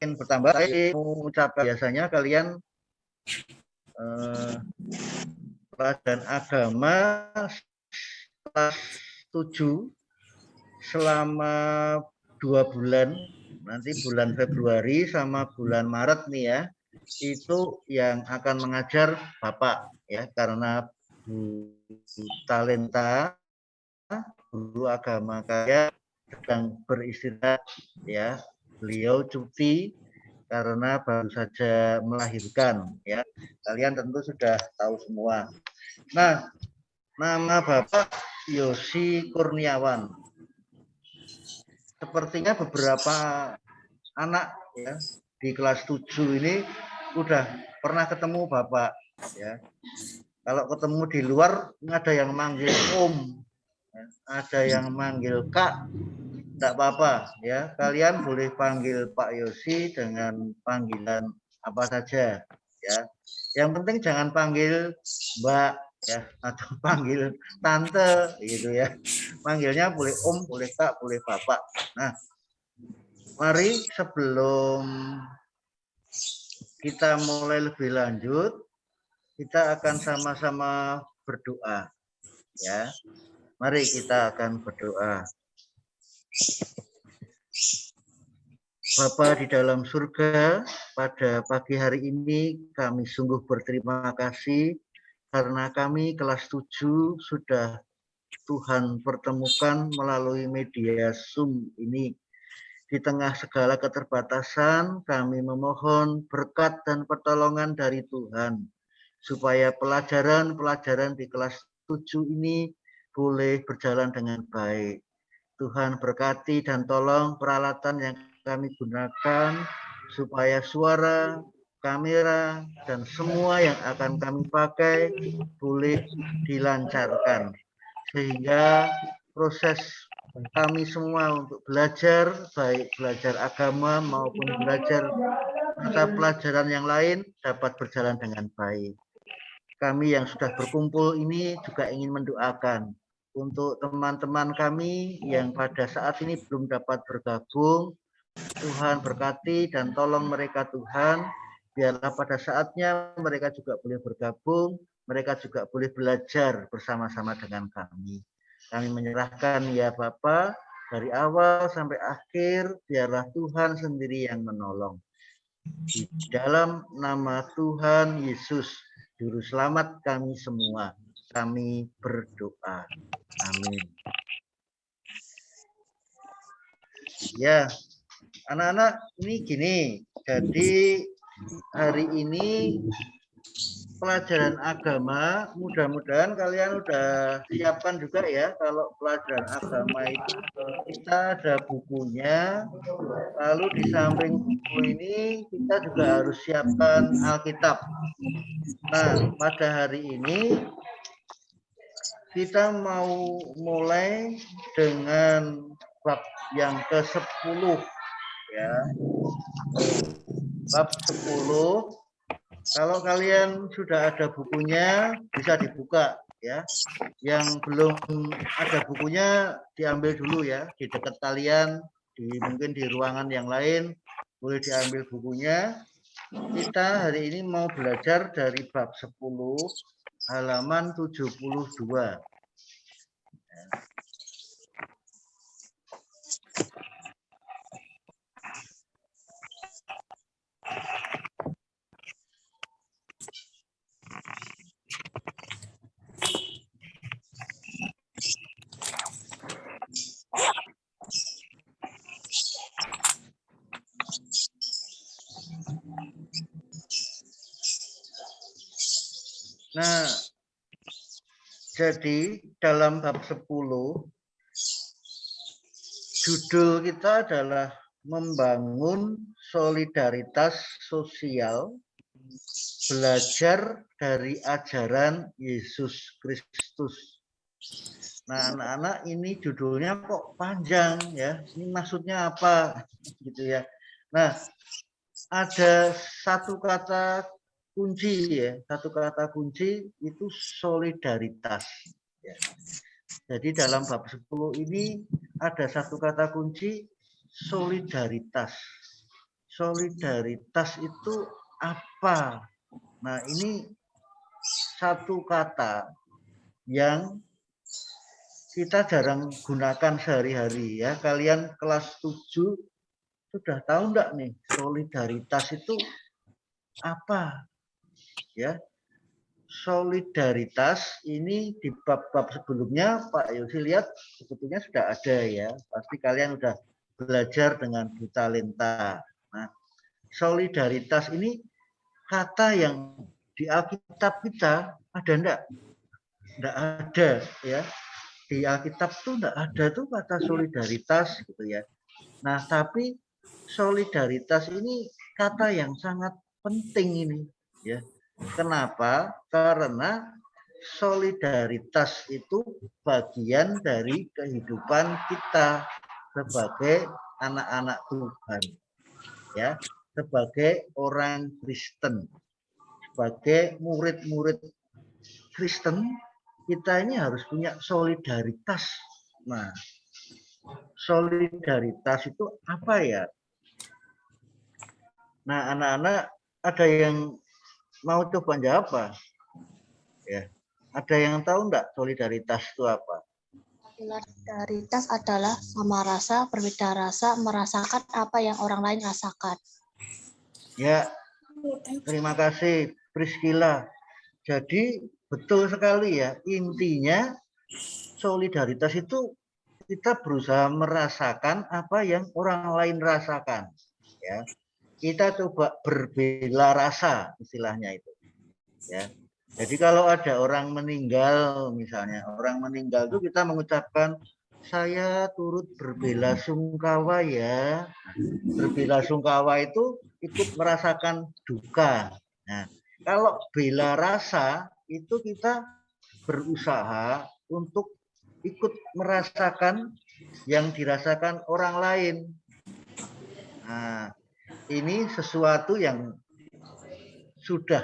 semakin bertambah. Saya mengucapkan biasanya kalian pelajaran agama kelas 7 selama 2 bulan, nanti bulan Februari sama bulan Maret nih ya, itu yang akan mengajar Bapak ya, karena Bu Talenta, guru agama saya sedang beristirahat ya, beliau cuti karena baru saja melahirkan ya. Kalian tentu sudah tahu semua. Nah, nama Bapak Yosi Kurniawan. Sepertinya beberapa anak ya di kelas 7 ini udah pernah ketemu Bapak ya. Kalau ketemu di luar ada yang manggil Om, ada yang manggil Kak, tidak apa-apa ya. Kalian boleh panggil Pak Yosi dengan panggilan apa saja ya. Yang penting jangan panggil Mbak ya, atau panggil Tante gitu ya. Manggilnya boleh Om, boleh Kak, boleh Bapak. Nah, mari sebelum kita mulai lebih lanjut, kita akan sama-sama berdoa ya. Mari kita akan berdoa. Bapa di dalam surga, pada pagi hari ini kami sungguh berterima kasih karena kami kelas 7 sudah Tuhan pertemukan melalui media Zoom ini. Di tengah segala keterbatasan, kami memohon berkat dan pertolongan dari Tuhan, supaya pelajaran-pelajaran di kelas 7 ini boleh berjalan dengan baik. Tuhan berkati dan tolong peralatan yang kami gunakan, supaya suara, kamera, dan semua yang akan kami pakai boleh dilancarkan. Sehingga proses kami semua untuk belajar, baik belajar agama maupun belajar mata pelajaran yang lain dapat berjalan dengan baik. Kami yang sudah berkumpul ini juga ingin mendoakan untuk teman-teman kami yang pada saat ini belum dapat bergabung. Tuhan berkati dan tolong mereka Tuhan, biarlah pada saatnya mereka juga boleh bergabung, mereka juga boleh belajar bersama-sama dengan kami. Kami menyerahkan ya Bapa, dari awal sampai akhir, biarlah Tuhan sendiri yang menolong. Di dalam nama Tuhan Yesus, Juru Selamat kami semua, kami berdoa. Amin. Ya, anak-anak ini gini, jadi hari ini pelajaran agama, mudah-mudahan kalian udah siapkan juga ya. Kalau pelajaran agama itu kita ada bukunya, lalu di samping buku ini kita juga harus siapkan Alkitab. Nah, pada hari ini kita mau mulai dengan bab yang ke-10 ya. Bab 10. Kalau kalian sudah ada bukunya bisa dibuka ya. Yang belum ada bukunya diambil dulu ya, di dekat kalian, mungkin di ruangan yang lain boleh diambil bukunya. Kita hari ini mau belajar dari bab 10 halaman 72. Nah, jadi dalam bab 10 judul kita adalah membangun solidaritas sosial, belajar dari ajaran Yesus Kristus. Nah, anak-anak ini judulnya kok panjang ya. Ini maksudnya apa gitu ya. Nah, ada satu kata kunci ya, satu kata kunci itu solidaritas ya. Jadi dalam bab 10 ini ada satu kata kunci solidaritas. solidaritas itu apa? Nah, ini satu kata yang kita jarang gunakan sehari-hari ya. Kalian kelas 7 sudah tahu enggak nih solidaritas itu apa? Ya. Solidaritas ini di bab-bab sebelumnya Pak Yosi lihat sebetulnya sudah ada ya. Pasti kalian sudah belajar dengan Bu Talenta. Nah, solidaritas ini kata yang di Alkitab kita ada enggak? Enggak ada ya. Di Alkitab tuh enggak ada tuh kata solidaritas gitu ya. Nah, tapi solidaritas ini kata yang sangat penting ini ya. Kenapa? Karena solidaritas itu bagian dari kehidupan kita sebagai anak-anak Tuhan ya, sebagai orang Kristen, sebagai murid-murid Kristen, kita ini harus punya solidaritas. Nah, solidaritas itu apa ya? Nah, anak-anak ada yang mau coba jawab apa? Ya, ada yang tahu enggak solidaritas itu apa? Solidaritas adalah sama rasa, berbeda rasa, merasakan apa yang orang lain rasakan. Ya, terima kasih Priscilla. Jadi betul sekali ya, intinya solidaritas itu kita berusaha merasakan apa yang orang lain rasakan. Ya, kita coba berbela rasa istilahnya itu. Ya, jadi kalau ada orang meninggal misalnya, orang meninggal itu kita mengucapkan saya turut berbelasungkawa ya. Berbelasungkawa itu ikut merasakan duka. Nah, kalau bela rasa itu kita berusaha untuk ikut merasakan yang dirasakan orang lain. Nah, ini sesuatu yang sudah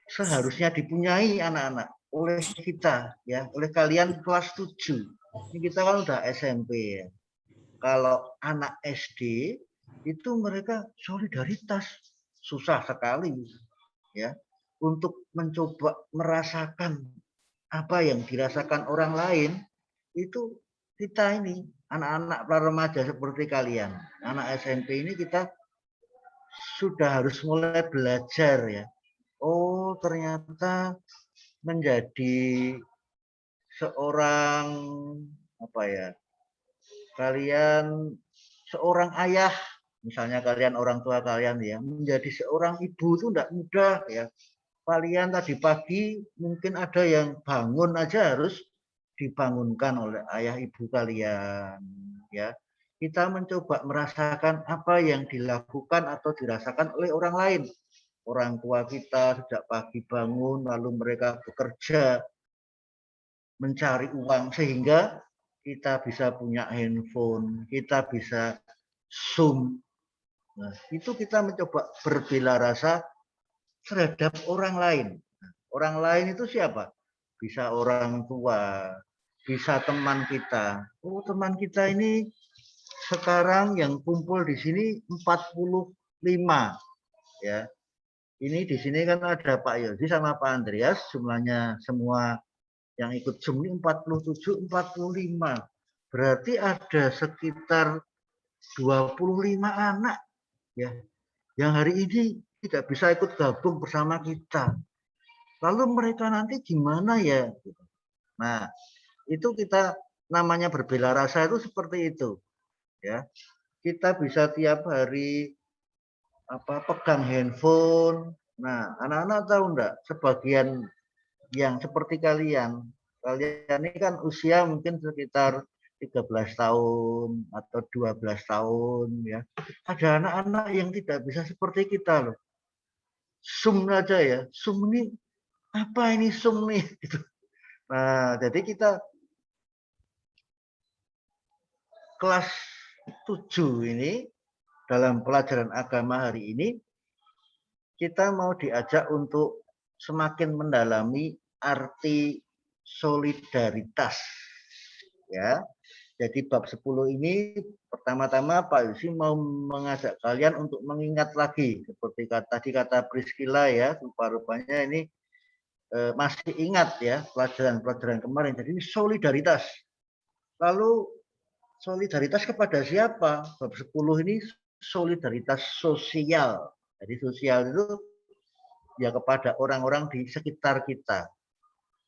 seharusnya dipunyai anak-anak oleh kita ya, oleh kalian kelas 7. Ini kita kan udah SMP ya. Kalau anak SD itu mereka solidaritas susah sekali ya untuk mencoba merasakan apa yang dirasakan orang lain. Itu kita ini anak-anak remaja seperti kalian, anak SMP ini kita sudah harus mulai belajar ya. Oh, ternyata menjadi seorang apa ya? Kalian seorang ayah, misalnya kalian orang tua kalian ya, menjadi seorang ibu itu tidak mudah ya. Kalian tadi pagi mungkin ada yang bangun aja harus dibangunkan oleh ayah ibu kalian ya. Kita mencoba merasakan apa yang dilakukan atau dirasakan oleh orang lain. Orang tua kita sejak pagi bangun lalu mereka bekerja mencari uang sehingga kita bisa punya handphone, kita bisa Zoom. Nah, itu kita mencoba berbela rasa terhadap orang lain. Orang lain itu siapa? Bisa orang tua, bisa teman kita. Oh, teman kita ini sekarang yang kumpul di sini 45 ya. Ini di sini kan ada Pak Yosi sama Pak Andreas, jumlahnya semua yang ikut Zoom ini 47, 45. Berarti ada sekitar 25 anak ya yang hari ini tidak bisa ikut gabung bersama kita. Lalu mereka nanti gimana ya? Nah, itu kita namanya berbela rasa itu seperti itu ya. Kita bisa tiap hari pegang handphone. Nah, anak-anak tahu enggak sebagian yang seperti kalian ini kan usia mungkin sekitar 13 tahun atau 12 tahun ya. Ada anak-anak yang tidak bisa seperti kita loh. Zoom aja ya. Zoom ini apa ini Zoom nih gitu. Nah, jadi kita kelas 7 ini dalam pelajaran agama hari ini kita mau diajak untuk semakin mendalami arti solidaritas ya. Jadi bab 10 ini pertama-tama Pak Yusi mau mengajak kalian untuk mengingat lagi seperti tadi kata Priscilla ya, rupa-rupanya ini masih ingat ya pelajaran-pelajaran kemarin. Jadi ini solidaritas. Lalu solidaritas kepada siapa? Bab 10 ini solidaritas sosial. Jadi sosial itu ya kepada orang-orang di sekitar kita.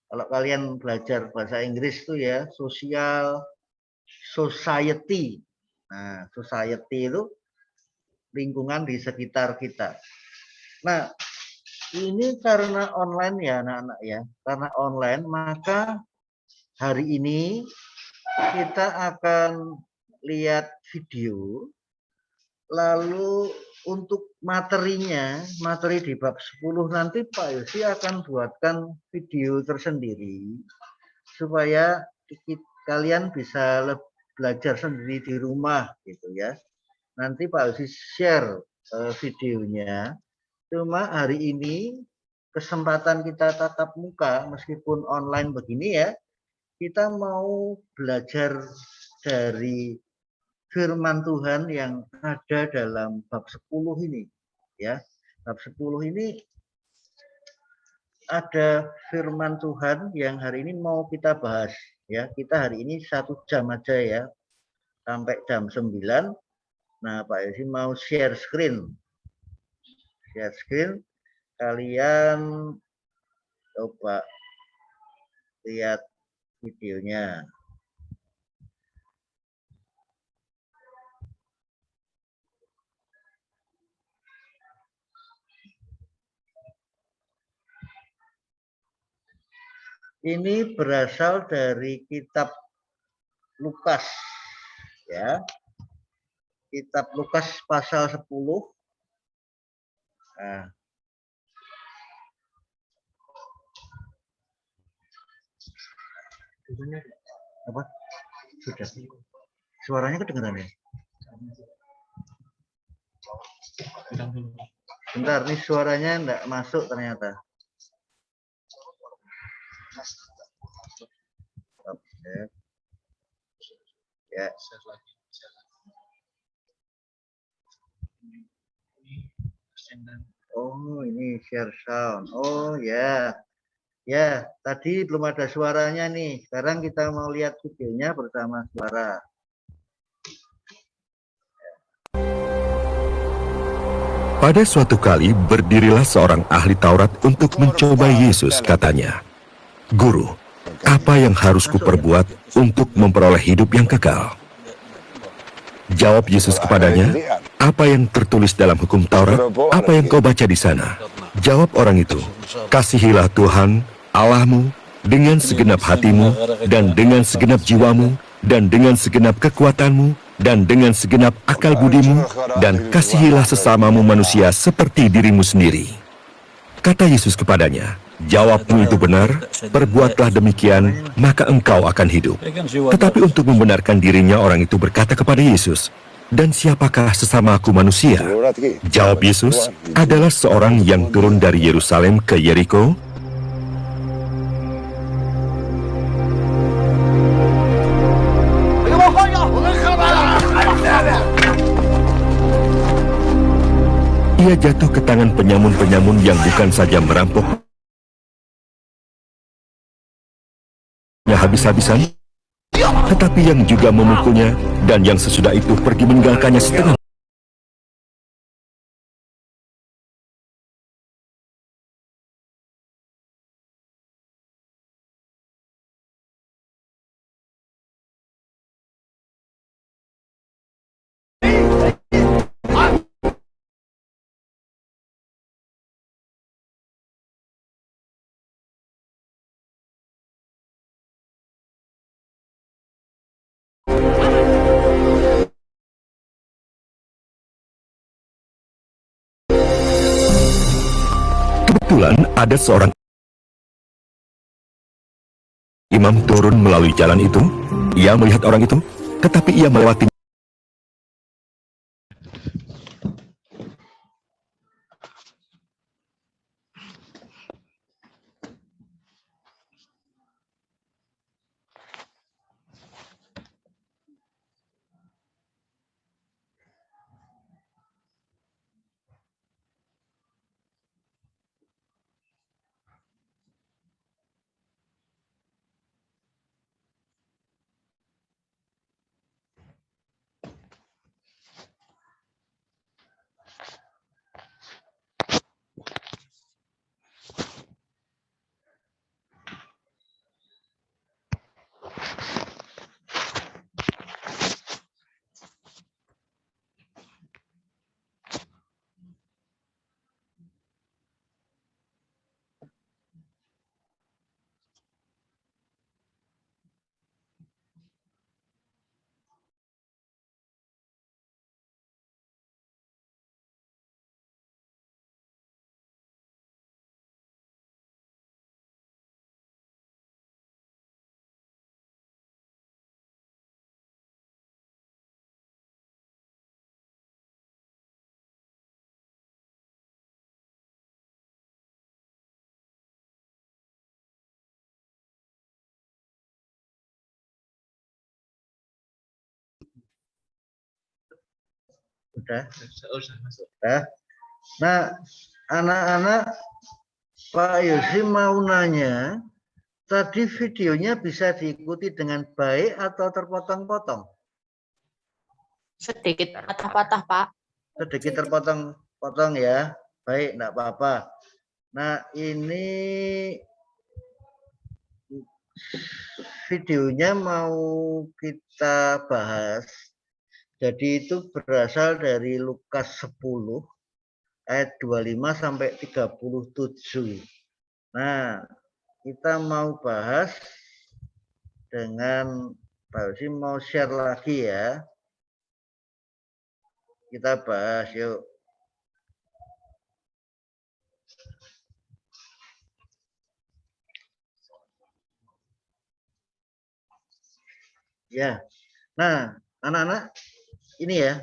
Kalau kalian belajar bahasa Inggris itu ya sosial, society. Nah, society itu lingkungan di sekitar kita. Nah, ini karena online ya anak-anak ya. Karena online maka hari ini kita akan lihat video. Lalu untuk materinya, materi di bab 10 nanti Pak Yosi akan buatkan video tersendiri supaya kalian bisa belajar sendiri di rumah gitu ya. Nanti Pak Yosi share videonya. Cuma hari ini kesempatan kita tatap muka meskipun online begini ya, kita mau belajar dari firman Tuhan yang ada dalam bab 10 ini ya. Bab 10 ini ada firman Tuhan yang hari ini mau kita bahas ya. Kita hari ini 1 jam aja ya. Sampai jam 9. Nah, Pak Yosi mau share screen. Share screen. Kalian coba lihat videonya. Ini berasal dari kitab Lukas ya. Kitab Lukas pasal 10. Nah. Apa? Sudah. Suaranya kedengeran ya? Bentar, nih suaranya enggak masuk ternyata. Oke. Ya. Oh, ini share sound. Oh, ya. Ya, tadi belum ada suaranya nih. Sekarang kita mau lihat videonya bersama suara. Pada suatu kali berdirilah seorang ahli Taurat untuk mencoba Yesus, katanya, "Guru, apa yang harus kuperbuat untuk memperoleh hidup yang kekal?" Jawab Yesus kepadanya, "Apa yang tertulis dalam hukum Taurat? Apa yang kau baca di sana?" Jawab orang itu, "Kasihilah Tuhan, Allahmu, dengan segenap hatimu, dan dengan segenap jiwamu, dan dengan segenap kekuatanmu, dan dengan segenap akal budimu, dan kasihilah sesamamu manusia seperti dirimu sendiri." Kata Yesus kepadanya, "Jawabmu itu benar, perbuatlah demikian, maka engkau akan hidup." Tetapi untuk membenarkan dirinya, orang itu berkata kepada Yesus, "Dan siapakah sesamaku manusia?" Jawab Yesus, "Adalah seorang yang turun dari Yerusalem ke Yeriko, ia jatuh ke tangan penyamun-penyamun yang bukan saja merampoknya habis-habisan, tetapi yang juga memukulnya, dan yang sesudah itu pergi meninggalkannya setengah. Kebetulan ada seorang imam turun melalui jalan itu. Ia melihat orang itu, tetapi ia melewati. Sudah? Sudah. Nah, anak-anak, Pak Yosi mau nanya, tadi videonya bisa diikuti dengan baik atau terpotong-potong? Sedikit patah-patah, Pak. Sedikit terpotong-potong ya. Baik, enggak apa-apa. Nah, ini videonya mau kita bahas. Jadi itu berasal dari Lukas 10 ayat 25 sampai 37. Nah, kita mau bahas dengan Pak Yosi mau share lagi ya. Kita bahas yuk. Ya. Nah, anak-anak ini ya.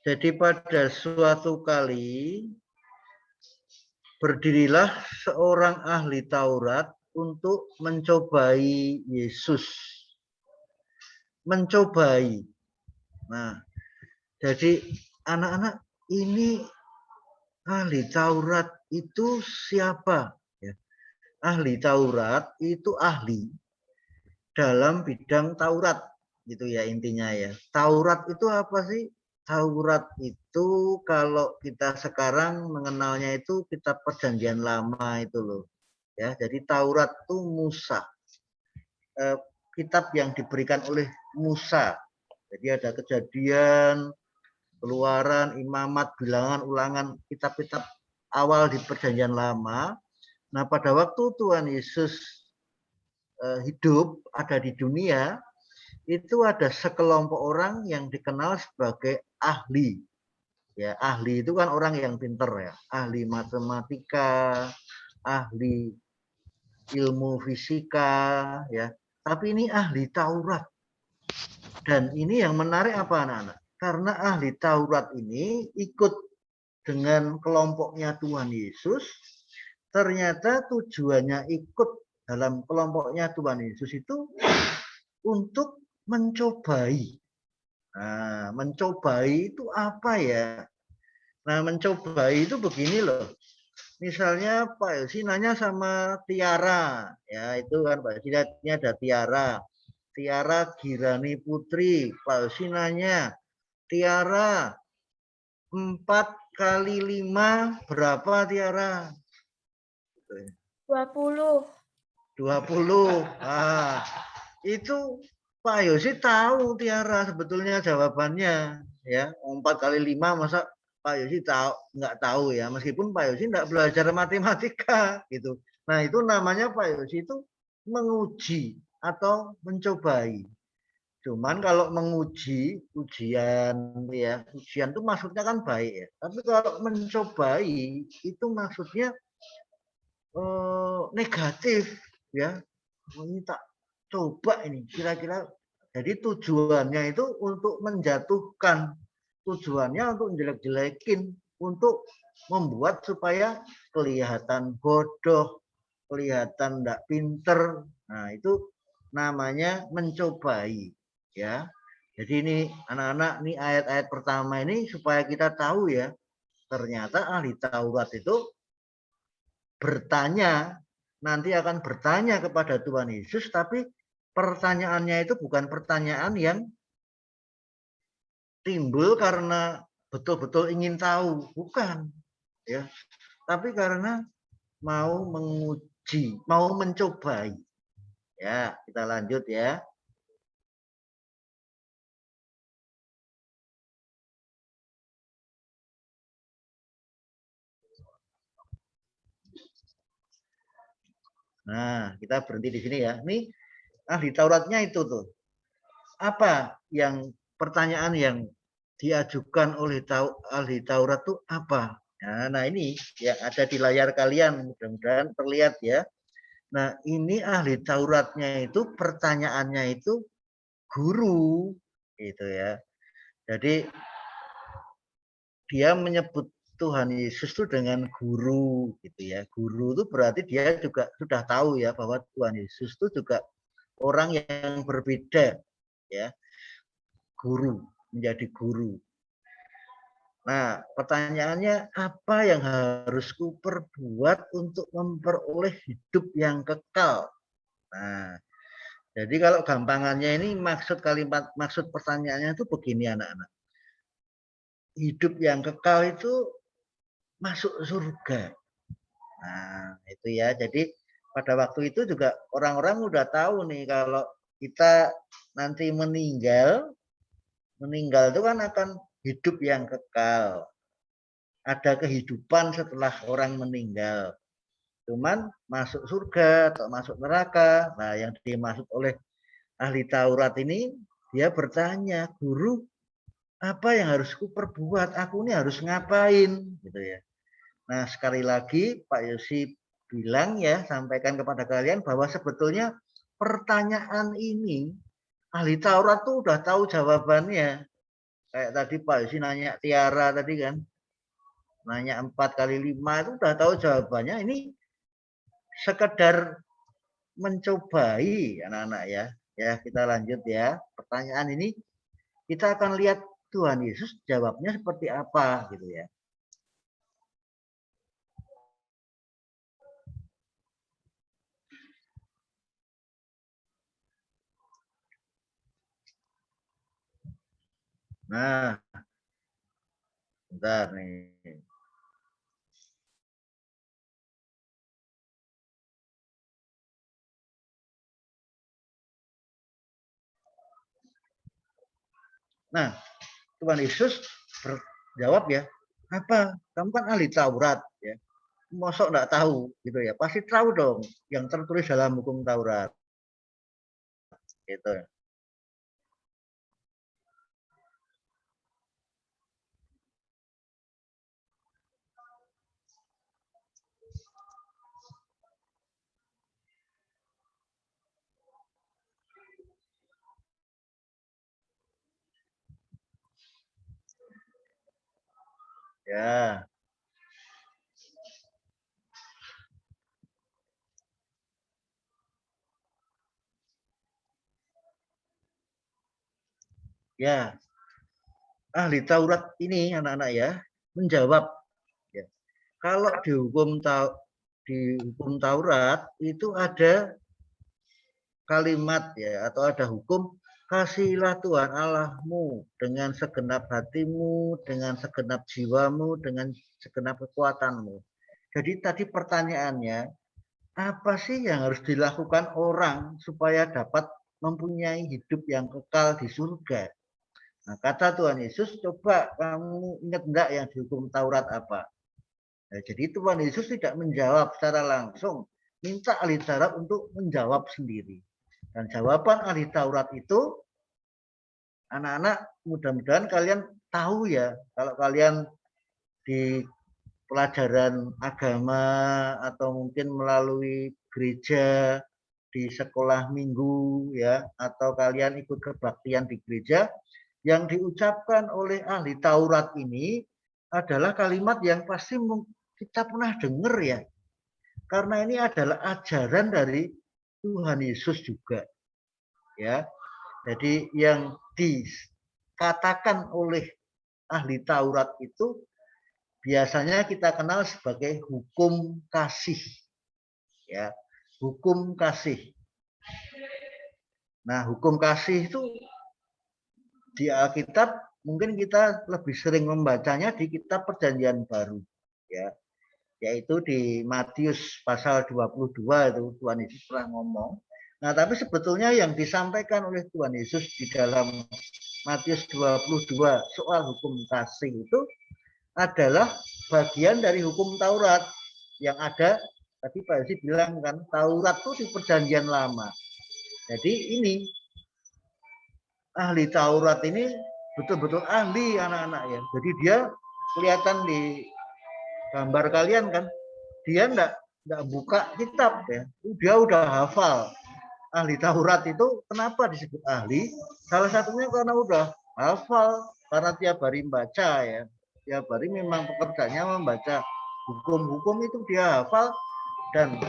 Jadi pada suatu kali berdirilah seorang ahli Taurat untuk mencobai Yesus. Mencobai. Nah, jadi anak-anak ini ahli Taurat itu siapa? Ya. Ahli Taurat itu ahli dalam bidang Taurat, gitu ya intinya ya. Taurat itu apa sih? Taurat itu kalau kita sekarang mengenalnya itu kitab Perjanjian Lama itu loh. Ya, jadi Taurat itu Musa. Kitab yang diberikan oleh Musa. Jadi ada Kejadian, Keluaran, Imamat, Bilangan, Ulangan, kitab-kitab awal di Perjanjian Lama. Nah, pada waktu Tuhan Yesus hidup ada di dunia, itu ada sekelompok orang yang dikenal sebagai ahli. Ya, ahli itu kan orang yang pinter ya, ahli matematika, ahli ilmu fisika, ya. Tapi ini ahli Taurat. Dan ini yang menarik apa anak-anak? Karena ahli Taurat ini ikut dengan kelompoknya Tuhan Yesus, ternyata tujuannya ikut dalam kelompoknya Tuhan Yesus itu untuk mencobai. Nah, mencobai itu apa ya? Nah, mencobai itu begini loh. Misalnya Pak Yosi nanya sama Tiara, ya itu kan Pak Yosi ini ada Tiara. Tiara Girani Putri. Pak Yosi nanya, Tiara 4 kali 5 berapa Tiara? 20. 20. Ah, itu Pak Yosi tahu Tiara sebetulnya jawabannya ya. 4 kali 5 masa Pak Yosi tahu nggak tahu ya, meskipun Pak Yosi nggak belajar matematika gitu. Nah, itu namanya Pak Yosi itu menguji atau mencobai. Cuman kalau menguji, ujian ya, ujian itu maksudnya kan baik ya. Tapi kalau mencobai itu maksudnya negatif ya. Ini tak coba ini kira-kira. Jadi tujuannya itu untuk menjatuhkan, tujuannya untuk jelek-jelekin, untuk membuat supaya kelihatan bodoh, kelihatan tidak pinter. Nah, itu namanya mencobai ya. Jadi ini anak-anak, ini ayat-ayat pertama ini supaya kita tahu ya, ternyata ahli Taurat itu bertanya, nanti akan bertanya kepada Tuhan Yesus, tapi pertanyaannya itu bukan pertanyaan yang timbul karena betul-betul ingin tahu, bukan ya, tapi karena mau menguji, mau mencobai. Ya, kita lanjut ya. Nah, kita berhenti di sini ya. Ini ahli Tauratnya itu tuh. Apa yang pertanyaan yang diajukan oleh ahli Taurat itu apa? Nah, ini yang ada di layar kalian, mudah-mudahan terlihat ya. Nah, ini ahli Tauratnya itu pertanyaannya itu guru, gitu ya. Jadi dia menyebut Tuhan Yesus itu dengan guru, gitu ya. Guru itu berarti dia juga sudah tahu ya bahwa Tuhan Yesus itu juga orang yang berbeda, ya. Guru, menjadi guru. Nah, pertanyaannya apa yang harus kuperbuat untuk memperoleh hidup yang kekal? Nah, jadi kalau gampangannya ini maksud pertanyaannya itu begini anak-anak. Hidup yang kekal itu masuk surga. Nah, itu ya. Jadi pada waktu itu juga orang-orang udah tahu nih kalau kita nanti meninggal itu kan akan hidup yang kekal. Ada kehidupan setelah orang meninggal. Cuman masuk surga atau masuk neraka. Nah, yang dimaksud oleh ahli Taurat ini, dia bertanya, guru, apa yang harus kuperbuat? Aku ini harus ngapain? Gitu ya. Nah, sekali lagi Pak Yosi bilang ya, sampaikan kepada kalian bahwa sebetulnya pertanyaan ini ahli Taurat tuh udah tahu jawabannya. Kayak tadi Pak Yosi nanya Tiara tadi kan, nanya 4 kali 5 itu udah tahu jawabannya. Ini sekedar mencobai anak-anak ya. Ya, kita lanjut ya. Pertanyaan ini kita akan lihat Tuhan Yesus jawabnya seperti apa gitu ya. Nah, bentar nih. Nah, Tuhan Yesus berjawab ya, apa? Kamu kan ahli Taurat ya. Mosok enggak tahu gitu ya. Pasti tahu dong yang tertulis dalam hukum Taurat. Gitu. Ya. Ya, ahli Taurat ini anak-anak ya menjawab ya. Kalau di hukum Taurat itu ada kalimat ya atau ada hukum kasihlah Tuhan Allahmu dengan segenap hatimu, dengan segenap jiwamu, dengan segenap kekuatanmu. Jadi tadi pertanyaannya, apa sih yang harus dilakukan orang supaya dapat mempunyai hidup yang kekal di surga? Nah, kata Tuhan Yesus, coba kamu ingat enggak yang dihukum Taurat apa? Nah, jadi Tuhan Yesus tidak menjawab secara langsung, minta ahli Taurat untuk menjawab sendiri. Dan jawaban ahli Taurat itu, anak-anak mudah-mudahan kalian tahu ya, kalau kalian di pelajaran agama atau mungkin melalui gereja di sekolah minggu ya, atau kalian ikut kebaktian di gereja, yang diucapkan oleh ahli Taurat ini adalah kalimat yang pasti kita pernah dengar ya. Karena ini adalah ajaran dari Tuhan Yesus juga. Ya. Jadi yang dikatakan oleh ahli Taurat itu biasanya kita kenal sebagai hukum kasih. Ya, hukum kasih. Nah, hukum kasih itu di Alkitab mungkin kita lebih sering membacanya di kitab Perjanjian Baru. Ya, yaitu di Matius pasal 22 itu Tuhan Yesus pernah ngomong. Nah, tapi sebetulnya yang disampaikan oleh Tuhan Yesus di dalam Matius 22 soal hukum kasih itu adalah bagian dari hukum Taurat yang ada. Tadi Pak Yosi bilang kan Taurat itu di Perjanjian Lama. Jadi ini ahli Taurat ini betul-betul ahli anak-anak ya. Jadi dia kelihatan di gambar kalian kan, dia enggak buka kitab ya. Dia udah hafal. Ahli Taurat itu kenapa disebut ahli? Salah satunya karena udah hafal, karena tiap hari membaca ya. Tiap hari memang pekerjaannya membaca hukum-hukum itu dia hafal dan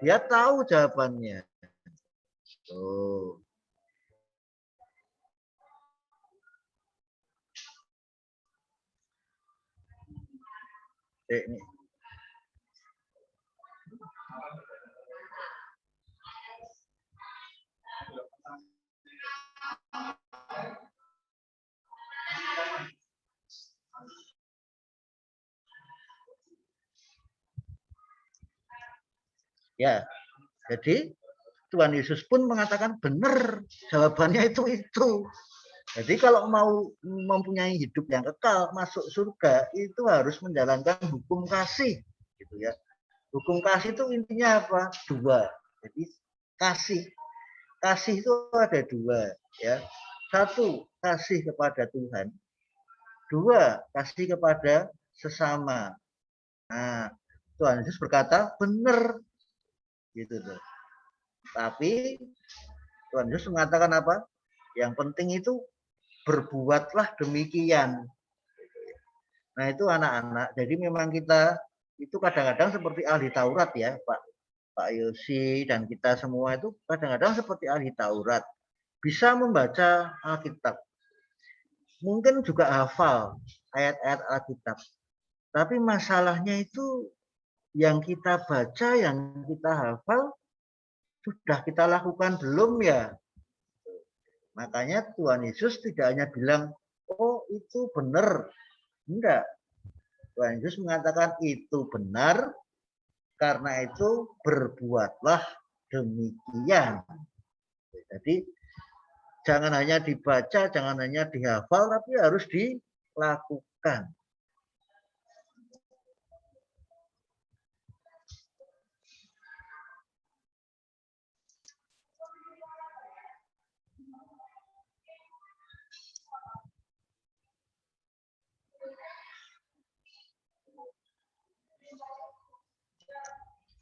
dia tahu jawabannya. Tuh. Ini. Ya, jadi Tuhan Yesus pun mengatakan benar, jawabannya itu. Jadi kalau mau mempunyai hidup yang kekal, masuk surga, itu harus menjalankan hukum kasih, gitu ya. Hukum kasih itu intinya apa? Dua. Jadi kasih itu ada dua, ya. Satu, kasih kepada Tuhan. Dua, kasih kepada sesama. Nah, Tuhan Yesus berkata benar, gitu tuh. Tapi Tuhan Yesus mengatakan apa? Yang penting itu berbuatlah demikian. Nah itu anak-anak. Jadi memang kita itu kadang-kadang seperti ahli Taurat ya, Pak Yosi dan kita semua itu kadang-kadang seperti ahli Taurat. Bisa membaca Alkitab. Mungkin juga hafal ayat-ayat Alkitab. Tapi masalahnya itu yang kita baca, yang kita hafal, sudah kita lakukan belum ya? Makanya Tuhan Yesus tidak hanya bilang, oh itu benar. Enggak. Tuhan Yesus mengatakan itu benar, karena itu berbuatlah demikian. Jadi jangan hanya dibaca, jangan hanya dihafal, tapi harus dilakukan.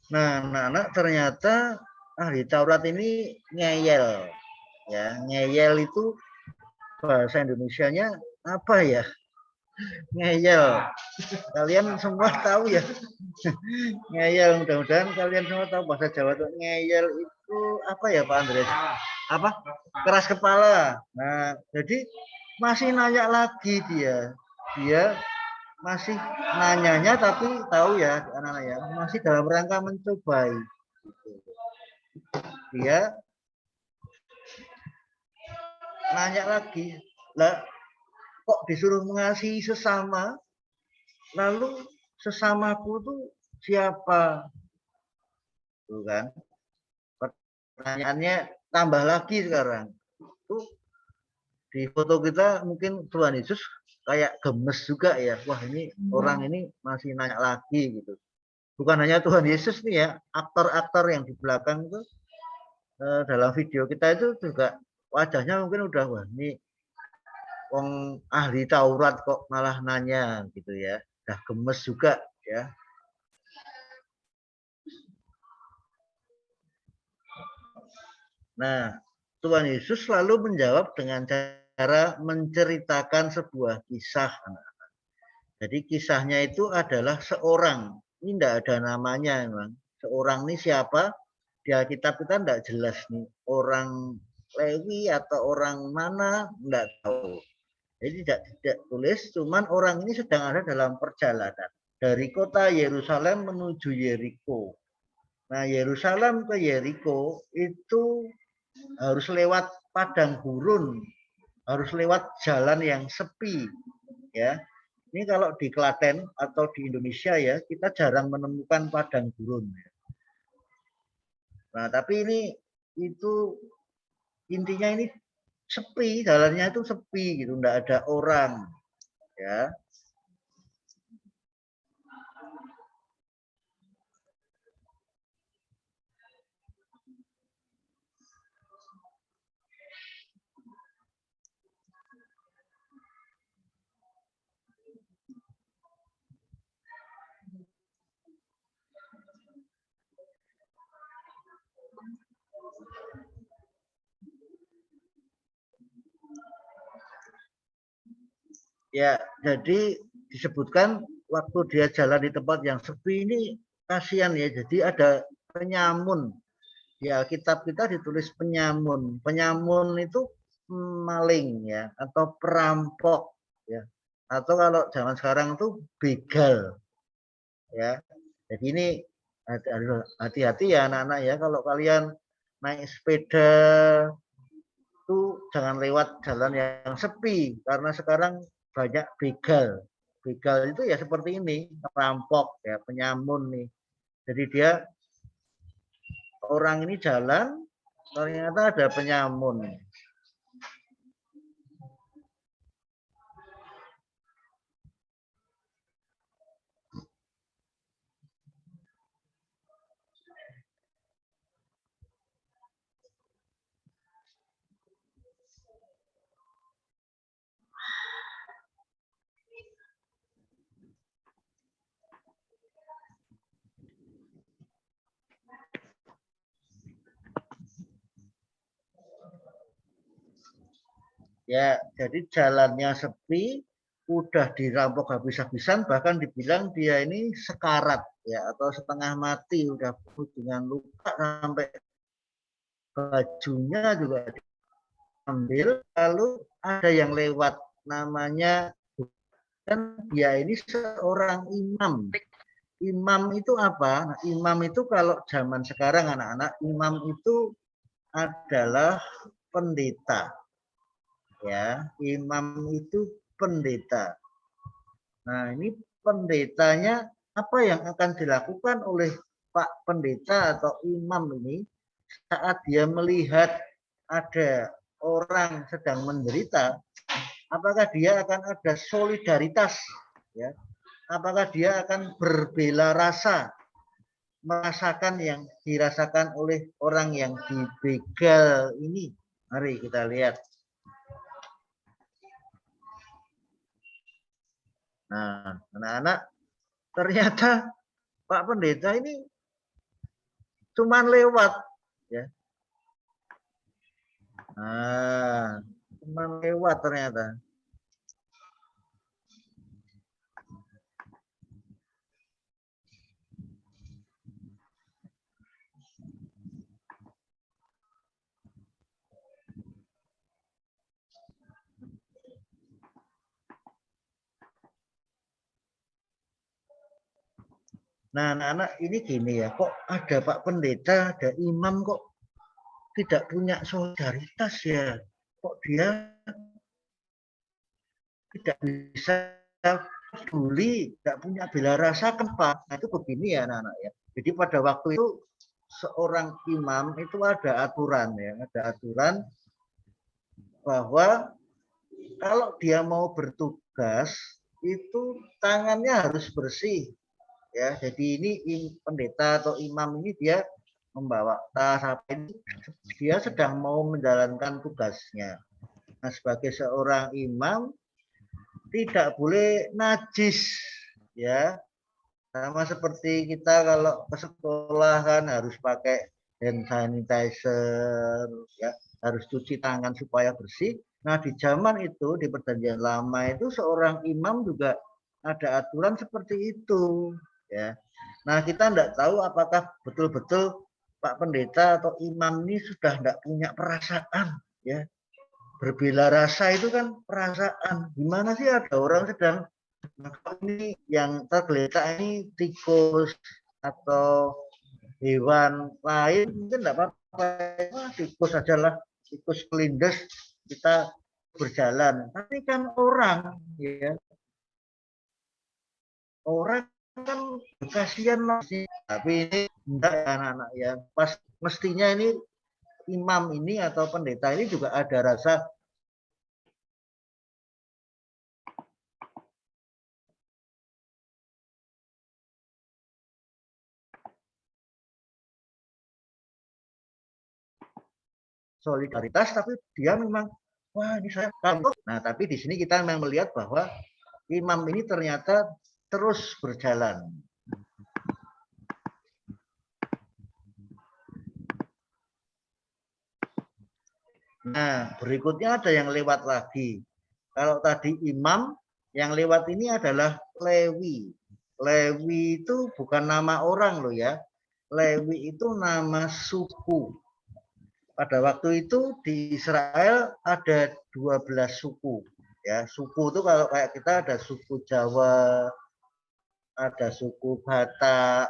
Nah, anak-anak ternyata ahli Taurat ini ngeyel. Ya, ngeyel itu bahasa Indonesianya apa ya? Ngeyel. Kalian semua tahu ya? Ngeyel, mudah-mudahan kalian semua tahu bahasa Jawa itu ngeyel itu apa ya Pak Andres? Apa? Keras kepala. Nah, jadi masih nanya lagi dia. Dia masih nanyanya tapi tahu ya anak-anak ya, masih dalam rangka mencobai. Dia nanya lagi, lah kok disuruh mengasihi sesama, lalu sesamaku tuh siapa? Tuh kan, pertanyaannya tambah lagi sekarang. Tuh di foto kita mungkin Tuhan Yesus kayak gemes juga ya, wah ini orang ini masih nanya lagi gitu. Bukan hanya Tuhan Yesus nih ya, aktor-aktor yang di belakang itu dalam video kita itu juga wajahnya mungkin udah wah ini wong ahli Taurat kok malah nanya gitu ya, udah gemes juga ya. Nah, Tuhan Yesus selalu menjawab dengan cara menceritakan sebuah kisah. Jadi kisahnya itu adalah seorang, ini tidak ada namanya memang. Seorang ini siapa? Di Alkitab kita tidak jelas nih, orang Lewi atau orang mana, tidak tahu. Jadi tidak tulis, cuman orang ini sedang ada dalam perjalanan dari kota Yerusalem menuju Yeriko. Nah, Yerusalem ke Yeriko itu harus lewat padang gurun, harus lewat jalan yang sepi, ya. Ini kalau di Klaten atau di Indonesia ya, kita jarang menemukan padang gurun. Nah, tapi ini itu intinya ini sepi, jalannya itu sepi gitu, enggak ada orang, ya. Ya, jadi disebutkan waktu dia jalan di tempat yang sepi ini kasihan ya. Jadi ada penyamun. Di Alkitab kita ditulis penyamun. Penyamun itu maling ya atau perampok ya. Atau kalau zaman sekarang itu begal. ya. Jadi ini hati-hati ya anak-anak ya, kalau kalian naik sepeda itu jangan lewat jalan yang sepi, karena sekarang banyak begal. Begal itu ya seperti ini, perampok ya, penyamun nih. Jadi dia orang ini jalan, ternyata ada penyamun. Ya, jadi jalannya sepi, udah dirampok habis-habisan, bahkan dibilang dia ini sekarat ya, atau setengah mati, udah dengan luka sampai bajunya juga diambil. Lalu ada yang lewat, namanya, dan dia ini seorang imam. Imam itu apa? Nah, imam itu kalau zaman sekarang anak-anak, imam itu adalah pendeta. Ya, imam itu pendeta. Nah, ini pendetanya apa yang akan dilakukan oleh Pak Pendeta atau imam ini saat dia melihat ada orang sedang menderita, apakah dia akan ada solidaritas ya? Apakah dia akan berbela rasa merasakan yang dirasakan oleh orang yang dibegal ini? Mari kita lihat. Nah, anak-anak, ternyata Pak Pendeta ini cuman lewat, ya. Nah, cuman lewat ternyata. Nah, anak-anak, ini gini ya, kok ada Pak Pendeta, ada imam kok tidak punya solidaritas ya? Kok dia tidak bisa peduli, tidak punya bela rasa, kenapa? Nah, itu begini ya anak-anak ya. Jadi pada waktu itu seorang imam itu ada aturan ya, ada aturan bahwa kalau dia mau bertugas itu tangannya harus bersih. Ya, jadi ini pendeta atau imam ini dia membawa tas apa ini, dia sedang mau menjalankan tugasnya. Nah, sebagai seorang imam tidak boleh najis, ya. Sama seperti kita kalau ke sekolah kan harus pakai hand sanitizer, ya, harus cuci tangan supaya bersih. Nah, di zaman itu, di Perjanjian Lama itu seorang imam juga ada aturan seperti itu, ya. Nah, kita tidak tahu apakah betul-betul Pak Pendeta atau imam ini sudah tidak punya perasaan, ya. Berbela rasa itu kan perasaan. Gimana sih ada orang sedang, ini yang tergeletak ini tikus atau hewan lain mungkin tidak apa-apa, tikus sajalah, tikus kelindes kita berjalan. Tapi kan orang, ya, orang kan kasihan masih. Tapi ini enggak ya anak-anak ya. Pas mestinya ini imam ini atau pendeta ini juga ada rasa solidaritas, tapi dia memang wah ini saya kantor. Nah, tapi di sini kita memang melihat bahwa imam ini ternyata terus berjalan. Nah, berikutnya ada yang lewat lagi. Kalau tadi imam, yang lewat ini adalah Lewi. Lewi itu bukan nama orang loh ya. Lewi itu nama suku. Pada waktu itu di Israel ada 12 suku. Ya, suku itu kalau kayak kita ada suku Jawa, ada suku Batak,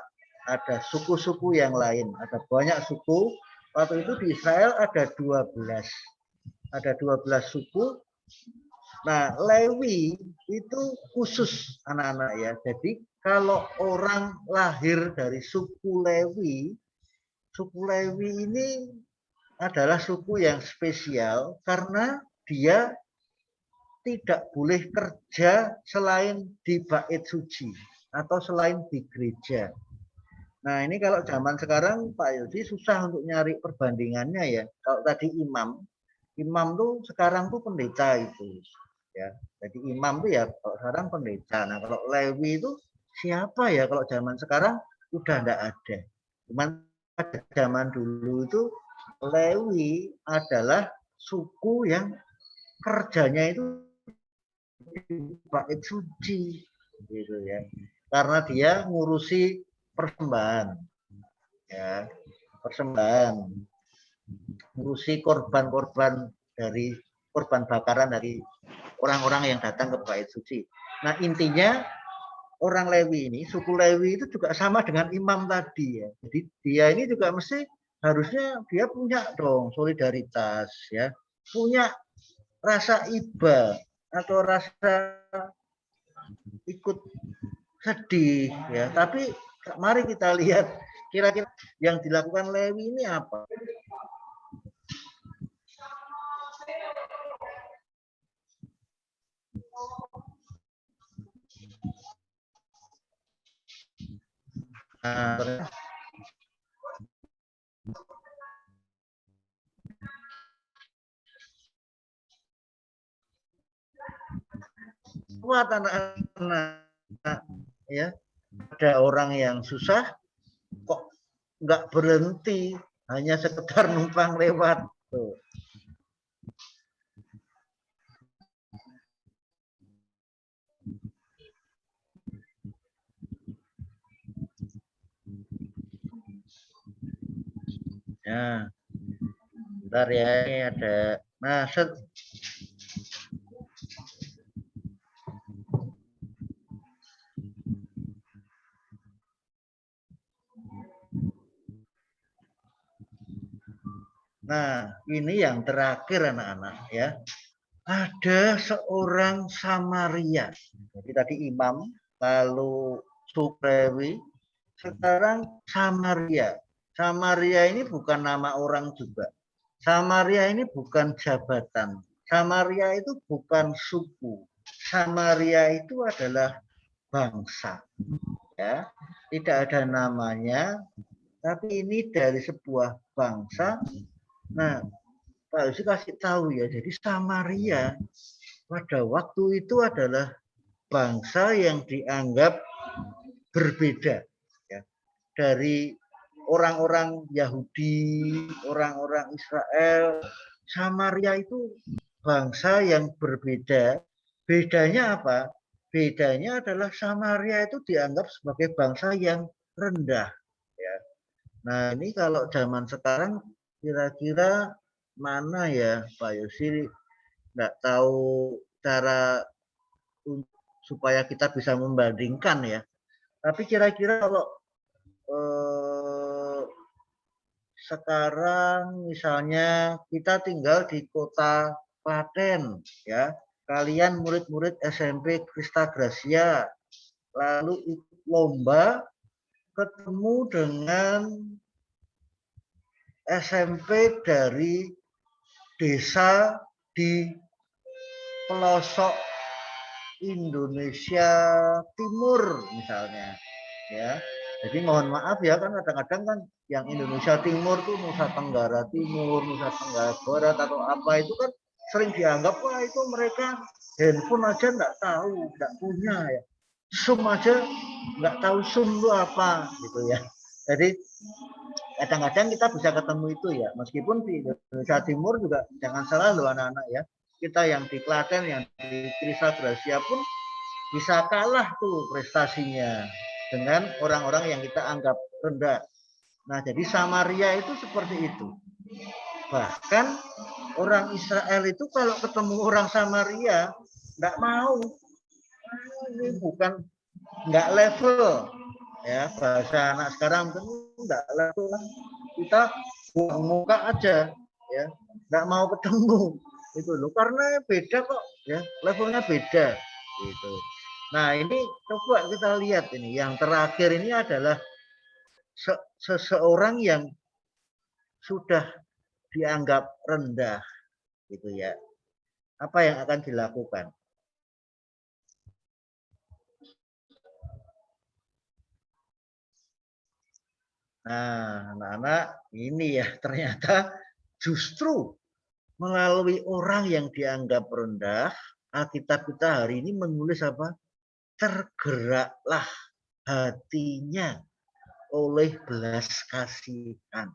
ada suku-suku yang lain, ada banyak suku. Waktu itu di Israel ada 12. Ada 12 suku. Nah, Lewi itu khusus anak-anak ya. Jadi kalau orang lahir dari suku Lewi ini adalah suku yang spesial karena dia tidak boleh kerja selain di bait suci atau selain di gereja. Nah, ini kalau zaman sekarang Pak Yodi susah untuk nyari perbandingannya ya. Kalau tadi imam tuh sekarang tuh pendeta itu ya. Jadi imam tuh ya kalau sekarang pendeta. Nah, kalau Lewi itu siapa ya kalau zaman sekarang udah enggak ada. Cuman pada zaman dulu itu Lewi adalah suku yang kerjanya itu di bait suci gitu ya. Karena dia ngurusi persembahan ya, persembahan, ngurusi korban-korban dari korban bakaran dari orang-orang yang datang ke bait suci. Nah, intinya orang Lewi ini, suku Lewi itu juga sama dengan imam tadi ya. Jadi dia ini juga mesti harusnya dia punya dong solidaritas ya, punya rasa iba atau rasa ikut sedih ya. Tapi mari kita lihat kira-kira yang dilakukan Lewi ini apa. Nah, buat anak-anak ya, ada orang yang susah kok nggak berhenti hanya sekedar numpang lewat tuh. Ya, bentar ya, ini ada. Nah, nah, ini yang terakhir anak-anak ya. Ada seorang Samaria. Jadi tadi imam, lalu Sulewi, sekarang Samaria. Samaria ini bukan nama orang juga. Samaria ini bukan jabatan. Samaria itu bukan suku. Samaria itu adalah bangsa. Ya, tidak ada namanya, tapi ini dari sebuah bangsa. Nah, Pak Yusi kasih tahu ya, jadi Samaria pada waktu itu adalah bangsa yang dianggap berbeda ya, dari orang-orang Yahudi, orang-orang Israel. Samaria itu bangsa yang berbeda. Bedanya apa? Bedanya adalah Samaria itu dianggap sebagai bangsa yang rendah. Ya. Nah, ini kalau zaman sekarang kira-kira mana ya Pak Yosi, nggak tahu cara supaya kita bisa membandingkan ya. Tapi kira-kira kalau sekarang misalnya kita tinggal di kota Klaten ya, kalian murid-murid SMP Krista Gracia lalu ikut lomba ketemu dengan SMP dari desa di pelosok Indonesia Timur misalnya ya. Jadi mohon maaf ya, kan kadang-kadang kan yang Indonesia Timur tuh Nusa Tenggara Timur, Nusa Tenggara Barat atau apa itu kan sering dianggap wah itu mereka handphone aja nggak tahu, nggak punya ya. Zoom aja nggak tahu Zoom itu apa gitu ya. Jadi kadang-kadang kita bisa ketemu itu ya, meskipun di Indonesia Timur juga jangan salah loh anak-anak ya. Kita yang di Klaten, yang di Krista Gracia pun bisa kalah tuh prestasinya dengan orang-orang yang kita anggap rendah. Nah, jadi Samaria itu seperti itu. Bahkan orang Israel itu kalau ketemu orang Samaria, nggak mau. Ini bukan nggak level, ya bahasa anak sekarang mungkin nggak level lah. Kita buang muka aja, ya nggak mau ketemu itu loh, karena beda kok, ya levelnya beda gitu. Nah ini coba kita lihat ini, yang terakhir ini adalah seseorang yang sudah dianggap rendah gitu ya. Apa yang akan dilakukan? Nah, anak-anak ini ya ternyata justru melalui orang yang dianggap rendah, Alkitab kita hari ini menulis apa? Tergeraklah hatinya oleh belas kasihan.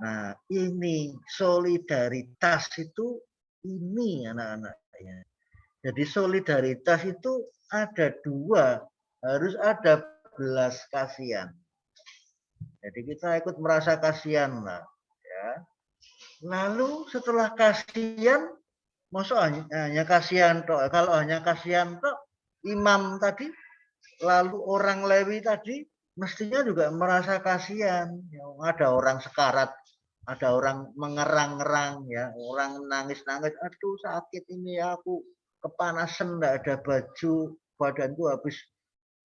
Nah, ini solidaritas itu ini anak-anak ya. Jadi solidaritas itu ada dua, harus ada belas kasihan. Jadi kita ikut merasa kasihan lah, ya. Lalu setelah kasihan, maksud hanya kasihan toh. Kalau hanya kasihan toh, imam tadi, lalu orang Lewi tadi, mestinya juga merasa kasihan. Ya, ada orang sekarat, ada orang mengerang-erang, ya, orang nangis-nangis. Aduh sakit ini aku kepanasan, nggak ada baju, badanku habis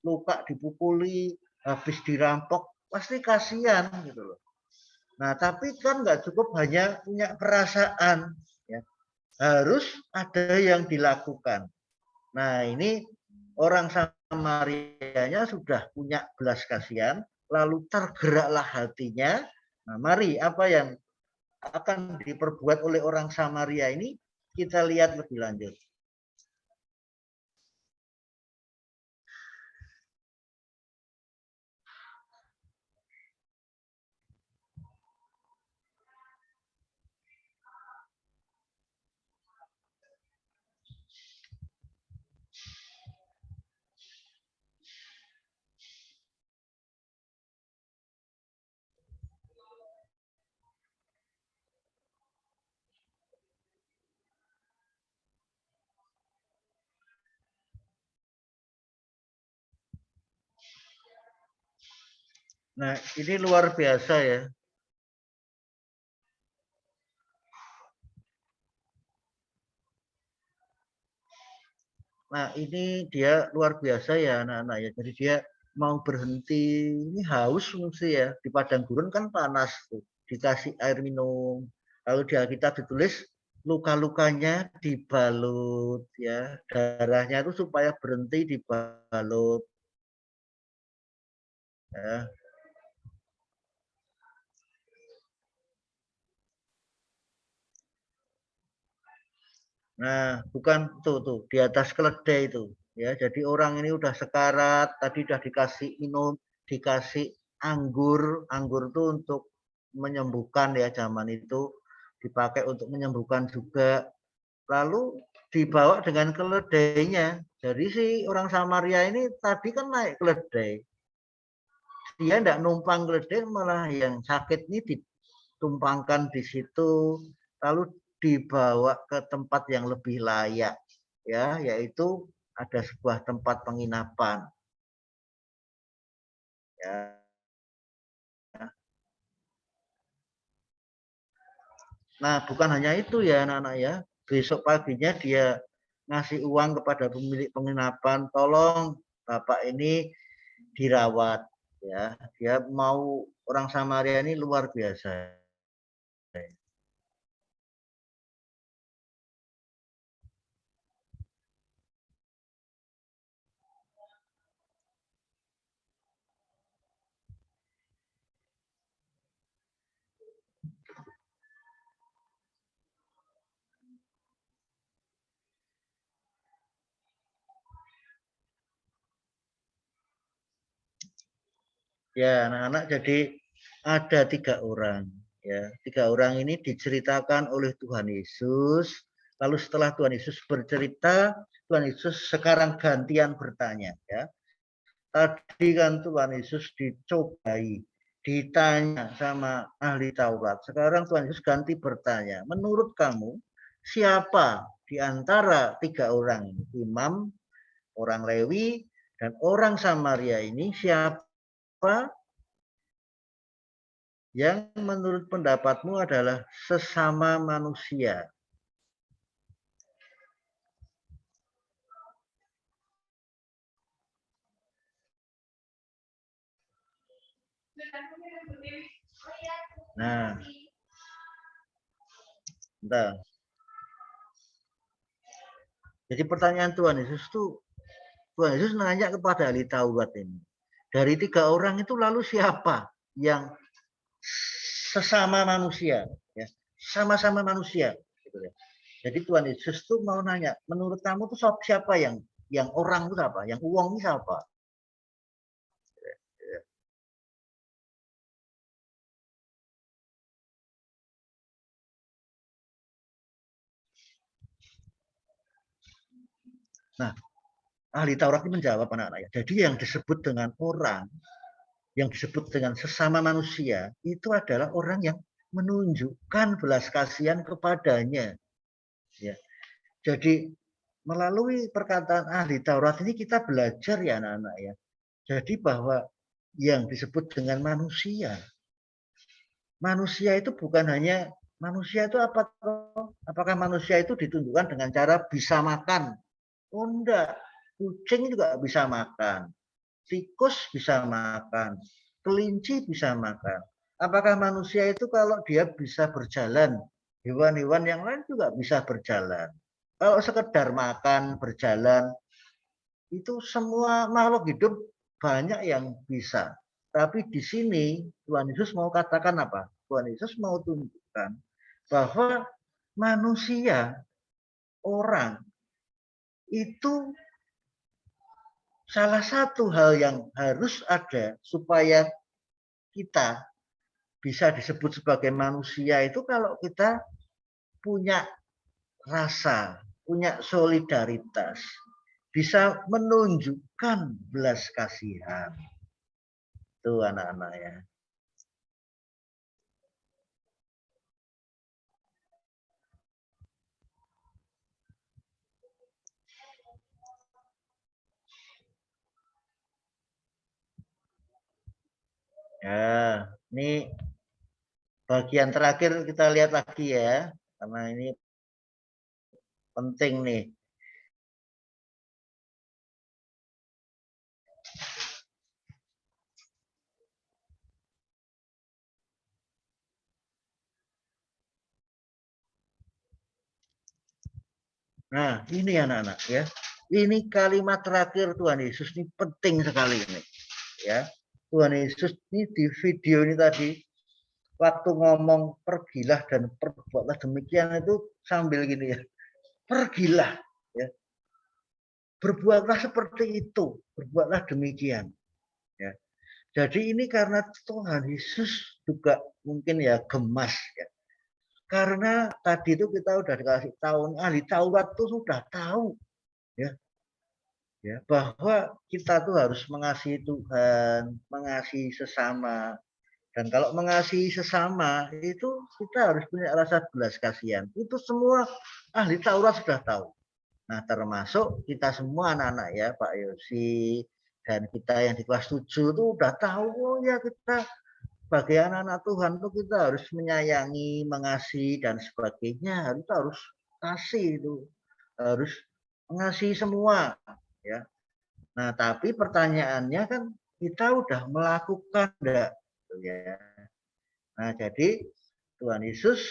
luka dipukuli, habis dirampok, pasti kasihan gitu loh. Nah, tapi kan nggak cukup hanya punya perasaan, ya. Harus ada yang dilakukan. Nah, ini orang Samarianya sudah punya belas kasihan, lalu tergeraklah hatinya. Nah, mari apa yang akan diperbuat oleh orang Samaria ini kita lihat lebih lanjut. Nah, ini luar biasa ya. Nah, ini dia luar biasa ya anak-anak ya. Jadi dia mau berhenti, ini haus mesti ya. Di padang gurun kan panas tuh. Dikasih air minum. Lalu di Alkitab ditulis luka-lukanya dibalut ya. Darahnya itu supaya berhenti dibalut. Ya. Nah, bukan tuh di atas keledai itu. Ya, jadi orang ini udah sekarat, tadi udah dikasih minum, dikasih anggur. Anggur itu untuk menyembuhkan ya, zaman itu dipakai untuk menyembuhkan juga. Lalu dibawa dengan keledainya. Jadi si orang Samaria ini tadi kan naik keledai. Dia tidak numpang keledai, malah yang sakit ini ditumpangkan di situ, lalu dibawa ke tempat yang lebih layak, ya, yaitu ada sebuah tempat penginapan. Ya. Nah, bukan hanya itu ya anak-anak ya. Besok paginya dia ngasih uang kepada pemilik penginapan, tolong Bapak ini dirawat. Ya, dia mau orang Samaria ini luar biasa. Ya, anak-anak, jadi ada 3 orang. Ya, 3 orang ini diceritakan oleh Tuhan Yesus. Lalu setelah Tuhan Yesus bercerita, Tuhan Yesus sekarang gantian bertanya. Ya, tadi kan Tuhan Yesus dicobai, ditanya sama ahli Taurat. Sekarang Tuhan Yesus ganti bertanya. Menurut kamu siapa di antara 3 orang ini? Imam, orang Lewi, Dan orang Samaria ini siapa yang menurut pendapatmu adalah sesama manusia? Nah, bentar. Jadi pertanyaan Tuhan Yesus nanya kepada ahli Taurat ini. Dari 3 orang itu lalu siapa yang sesama manusia? Ya, sama-sama manusia. Gitu ya. Jadi Tuhan Yesus tuh mau nanya, menurut kamu tuh siapa yang orang itu siapa? Yang uang ini siapa? Nah, ahli Taurat ini menjawab anak-anak. Jadi yang disebut dengan orang, yang disebut dengan sesama manusia, itu adalah orang yang menunjukkan belas kasihan kepadanya. Ya. Jadi melalui perkataan ahli Taurat ini kita belajar ya anak-anak ya. Jadi bahwa yang disebut dengan manusia itu bukan hanya manusia itu apa? Apakah manusia itu ditunjukkan dengan cara bisa makan? Oh enggak, kucing juga bisa makan, tikus bisa makan, kelinci bisa makan. Apakah manusia itu kalau dia bisa berjalan, hewan-hewan yang lain juga bisa berjalan. Kalau sekedar makan, berjalan, itu semua makhluk hidup banyak yang bisa. Tapi di sini Tuhan Yesus mau katakan apa? Tuhan Yesus mau tunjukkan bahwa manusia, orang, itu salah satu hal yang harus ada supaya kita bisa disebut sebagai manusia itu kalau kita punya rasa, punya solidaritas, bisa menunjukkan belas kasihan. Itu anak-anak ya. Ya, ini bagian terakhir kita lihat lagi ya, karena ini penting nih. Nah, ini anak-anak ya. Ini kalimat terakhir Tuhan Yesus ini penting sekali ini. Ya. Tuhan Yesus ini di video ini tadi waktu ngomong pergilah dan perbuatlah demikian itu sambil gini ya. Pergilah ya. Berbuatlah seperti itu, berbuatlah demikian. Ya. Jadi ini karena Tuhan Yesus juga mungkin ya gemas ya. Karena tadi itu kita udah dikasih tahu, ahli Taurat itu sudah tahu ya, ya bahwa kita tuh harus mengasihi Tuhan, mengasihi sesama. Dan kalau mengasihi sesama itu kita harus punya rasa belas kasihan. Itu semua ahli Taurat sudah tahu. Nah, termasuk kita semua anak-anak ya, Pak Yosi dan kita yang di kelas 7 itu udah tahu oh ya kita sebagai anak-anak Tuhan itu kita harus menyayangi, mengasihi dan sebagainya. Kita harus kasih itu, harus mengasihi semua ya. Nah, tapi pertanyaannya kan kita udah melakukan enggak ya. Nah, jadi Tuhan Yesus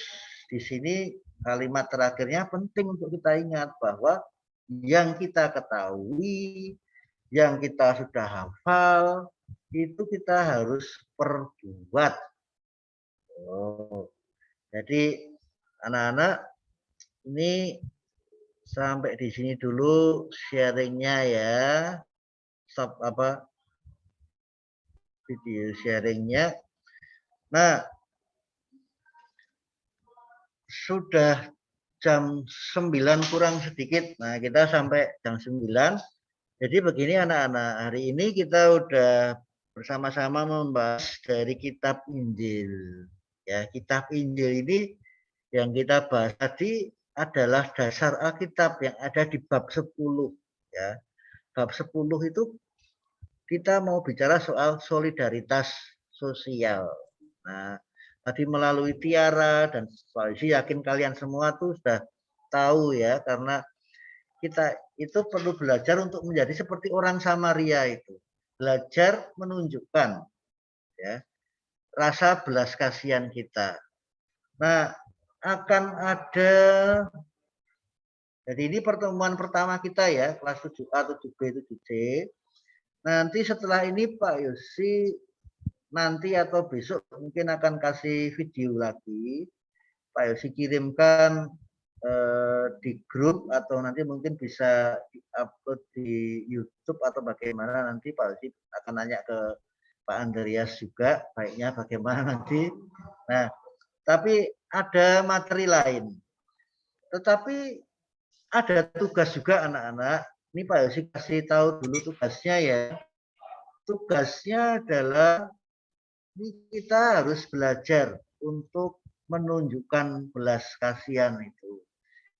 di sini kalimat terakhirnya penting untuk kita ingat bahwa yang kita ketahui, yang kita sudah hafal, itu kita harus perbuat. Oh, jadi anak-anak ini sampai di sini dulu sharingnya ya. Stop apa video sharingnya. Nah, sudah jam 9 kurang sedikit. Nah, kita sampai jam 9. Jadi begini anak-anak, hari ini kita udah bersama-sama membahas dari kitab Injil. Ya, kitab Injil ini yang kita bahas tadi adalah dasar Alkitab yang ada di bab 10 ya. Bab 10 itu kita mau bicara soal solidaritas sosial. Nah, tadi melalui Tiara dan Pak Yusi, yakin kalian semua tuh sudah tahu ya, karena kita itu perlu belajar untuk menjadi seperti orang Samaria itu. Belajar menunjukkan ya rasa belas kasihan kita. Nah, akan ada, jadi ini pertemuan pertama kita ya, kelas 7A, 7B, 7C. Nanti setelah ini Pak Yosi nanti atau besok mungkin akan kasih video lagi. Pak Yosi kirimkan di grup atau nanti mungkin bisa diupload di YouTube atau bagaimana, nanti Pak Yosi akan nanya ke Pak Andreas juga baiknya bagaimana nanti. Nah, tapi ada materi lain. Tetapi ada tugas juga anak-anak. Ini Pak Yosi kasih tahu dulu tugasnya ya. Tugasnya adalah ini kita harus belajar untuk menunjukkan belas kasihan itu.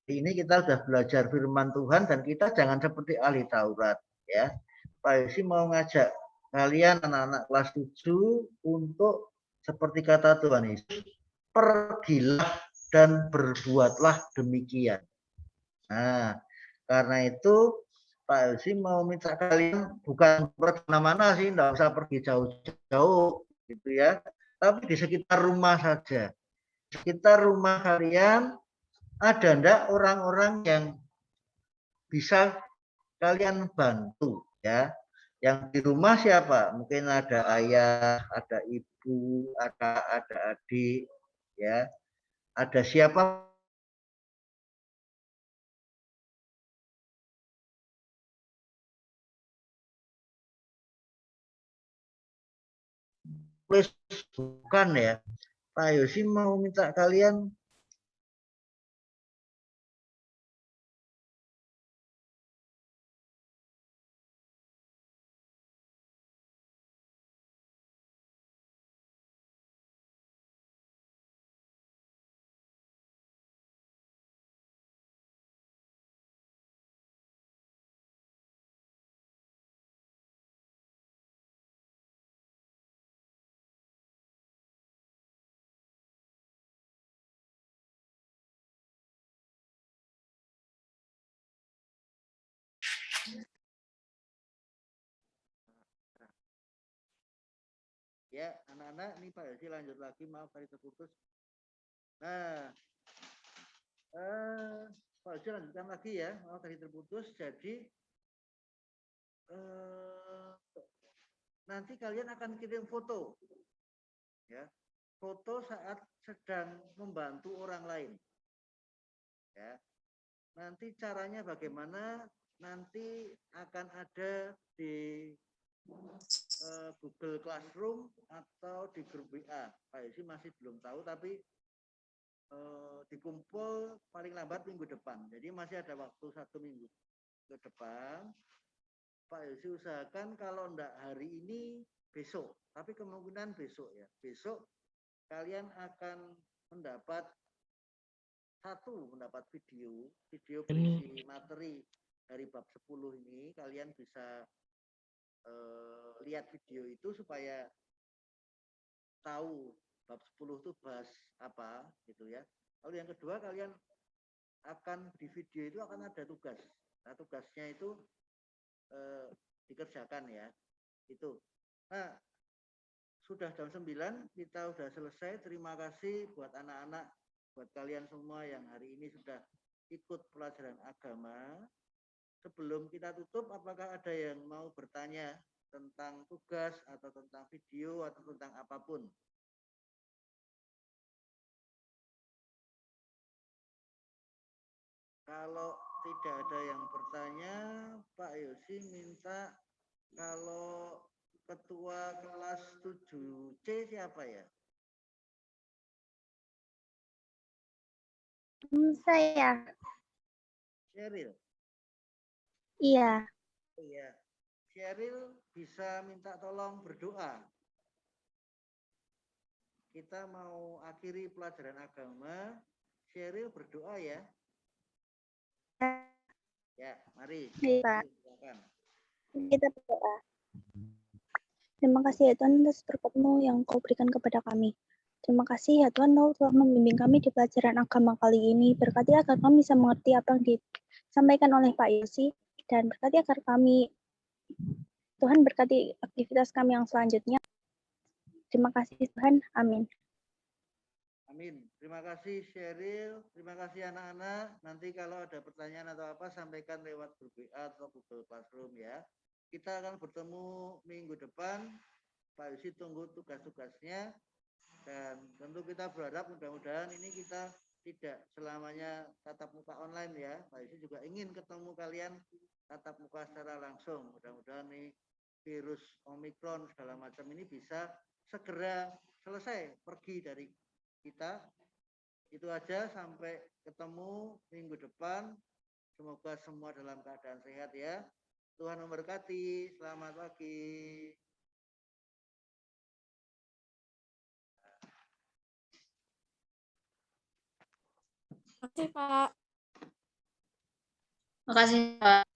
Ini kita sudah belajar firman Tuhan dan kita jangan seperti ahli Taurat ya. Pak Yosi mau ngajak kalian anak-anak kelas 7 untuk seperti kata Tuhan Yesus, pergilah dan berbuatlah demikian. Nah, karena itu Pak Yosi mau minta kalian bukan kemana-mana sih, enggak usah pergi jauh-jauh gitu ya, tapi di sekitar rumah saja. Di sekitar rumah kalian ada enggak orang-orang yang bisa kalian bantu ya? Yang di rumah siapa? Mungkin ada ayah, ada ibu, ada adik ya. Ada siapa bukan ya. Pak Yosi mau minta kalian ya anak-anak, ini Pak Yosi lanjut lagi, maaf tadi terputus. Nah, Pak Yosi lanjutkan lagi ya, maaf tadi terputus. Jadi nanti kalian akan kirim foto ya, foto saat sedang membantu orang lain ya. Nanti caranya bagaimana, nanti akan ada di Google Classroom atau di grup WA. Pak Yosi masih belum tahu, tapi dikumpul paling lambat minggu depan. Jadi masih ada waktu 1 minggu ke depan. Pak Yosi usahakan kalau enggak hari ini, besok. Tapi kemungkinan besok ya. Besok kalian akan mendapat video berisi materi dari bab 10 ini. Kalian bisa lihat video itu supaya tahu bab 10 itu bahas apa gitu ya. Lalu yang kedua, kalian akan di video itu akan ada tugas. Nah, tugasnya itu dikerjakan ya. Itu. Nah, sudah jam 9, kita sudah selesai. Terima kasih buat anak-anak, buat kalian semua yang hari ini sudah ikut pelajaran agama. Sebelum kita tutup, apakah ada yang mau bertanya tentang tugas atau tentang video atau tentang apapun? Kalau tidak ada yang bertanya, Pak Yosi minta, kalau ketua kelas 7C siapa ya? Saya. Sheryl. Iya. Iya. Sheryl bisa minta tolong berdoa. Kita mau akhiri pelajaran agama. Sheryl berdoa ya. Ya, mari. Iya, Pak. Silakan. Kita berdoa. Terima kasih ya Tuhan atas berkat-Mu yang Kau berikan kepada kami. Terima kasih ya Tuhan Kau telah membimbing kami di pelajaran agama kali ini. Berkati agar kami bisa mengerti apa yang disampaikan oleh Pak Yosi, dan berkati agar kami, Tuhan berkati aktivitas kami yang selanjutnya. Terima kasih Tuhan. Amin. Amin. Terima kasih Sheryl, terima kasih anak-anak. Nanti kalau ada pertanyaan atau apa sampaikan lewat grup WA atau Google Classroom ya. Kita akan bertemu minggu depan. Pak Yusi tunggu tugas-tugasnya. Dan tentu kita berharap mudah-mudahan ini kita tidak selamanya tatap muka online ya. Pak Yusi juga ingin ketemu kalian tatap muka secara langsung. Mudah-mudahan nih virus Omikron segala macam ini bisa segera selesai pergi dari kita. Itu aja, sampai ketemu minggu depan. Semoga semua dalam keadaan sehat ya. Tuhan memberkati. Selamat pagi. Terima kasih, Pak. Makasih, Pak.